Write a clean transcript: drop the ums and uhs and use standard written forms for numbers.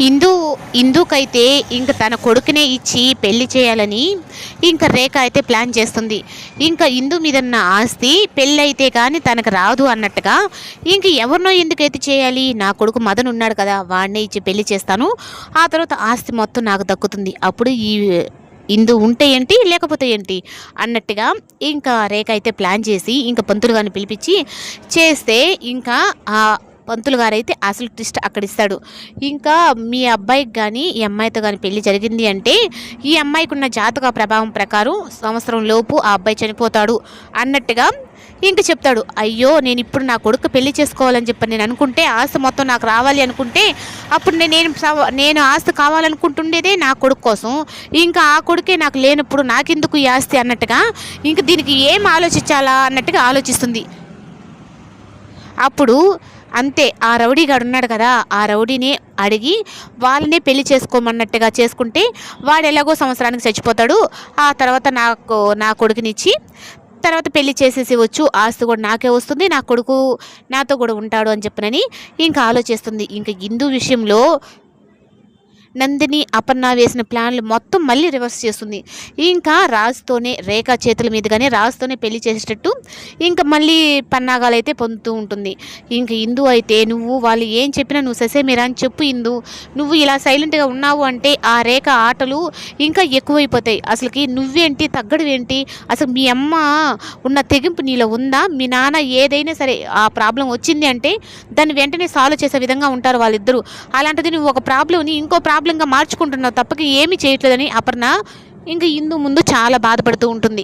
హిందూ హిందూకైతే ఇంక తన కొడుకునే ఇచ్చి పెళ్లి చేయాలని ఇంక రేఖ అయితే ప్లాన్ చేస్తుంది. ఇంకా హిందూ మీద ఉన్న ఆస్తి పెళ్ళి అయితే కానీ తనకు రాదు అన్నట్టుగా ఇంక ఎవరినో ఎందుకైతే చేయాలి, నా కొడుకు మదన్ ఉన్నాడు కదా వాడినే ఇచ్చి పెళ్లి చేస్తాను, ఆ తర్వాత ఆస్తి మొత్తం నాకు దక్కుతుంది, అప్పుడు ఈ హిందూ ఉంటే ఏంటి లేకపోతే ఏంటి అన్నట్టుగా ఇంకా రేఖ అయితే ప్లాన్ చేసి ఇంకా పంతులు గారిని పిలిపించి చేస్తే ఇంకా ఆ పంతులు గారైతే అసలు ట్విస్ట్ అక్కడ ఇస్తాడు. ఇంకా మీ అబ్బాయికి కానీ ఈ అమ్మాయితో కానీ పెళ్లి జరిగింది అంటే ఈ అమ్మాయికి ఉన్న జాతక ప్రభావం ప్రకారం సంవత్సరం లోపు ఆ అబ్బాయి చనిపోతాడు అన్నట్టుగా ఇంక చెప్తాడు. అయ్యో నేను ఇప్పుడు నా కొడుకు పెళ్లి చేసుకోవాలని చెప్పి నేను అనుకుంటే ఆస్తి మొత్తం నాకు రావాలి అనుకుంటే అప్పుడు నేను ఆస్తి కావాలనుకుంటుండేదే నా కొడుకు కోసం, ఇంకా ఆ కొడుకే నాకు లేనప్పుడు నాకెందుకు ఈ ఆస్తి అన్నట్టుగా ఇంక దీనికి ఏం ఆలోచించాలా అన్నట్టుగా ఆలోచిస్తుంది. అప్పుడు అంతే ఆ రౌడీ గాడు ఉన్నాడు కదా, ఆ రౌడీని అడిగి వాళ్ళనే పెళ్లి చేసుకోమన్నట్టుగా చేసుకుంటే వాడు ఎలాగో సంవత్సరానికి చచ్చిపోతాడు, ఆ తర్వాత నా కొడుకునిచ్చి తర్వాత పెళ్లి చేసేసి వచ్చు, ఆస్తి కూడా నాకే వస్తుంది, నా కొడుకు నాతో కూడా ఉంటాడు అని చెప్పనని ఇంకా ఆలోచిస్తుంది. ఇంకా హిందూ విషయంలో నందిని అపర్ణ వేసిన ప్లాన్లు మొత్తం మళ్ళీ రివర్స్ చేస్తుంది. ఇంకా రాజుతోనే రేఖ చేతుల మీదుగానే రాజుతోనే పెళ్లి చేసేటట్టు ఇంకా మళ్ళీ పన్నాగాలు అయితే పొందుతూ ఉంటుంది. ఇంక హిందూ అయితే నువ్వు వాళ్ళు ఏం చెప్పినా నువ్వు ససేమిరా అని చెప్పు హిందూ, నువ్వు ఇలా సైలెంట్గా ఉన్నావు అంటే ఆ రేఖ ఆటలు ఇంకా ఎక్కువైపోతాయి, అసలుకి నువ్వేంటి తగ్గడువేంటి, అసలు మీ అమ్మ ఉన్న తెగింపు నీలో ఉందా, మీ నాన్న ఏదైనా సరే ఆ ప్రాబ్లం వచ్చింది అంటే దాన్ని వెంటనే సాల్వ్ చేసే విధంగా ఉంటారు వాళ్ళిద్దరూ, అలాంటిది నువ్వు ఒక ప్రాబ్లంని ఇంకో ప్రాబ్లంగా మార్చుకుంటున్నావు తప్పక ఏమీ చేయట్లేదని అపర్ణ ఇంకా హిందూ ముందు చాలా బాధపడుతూ ఉంటుంది.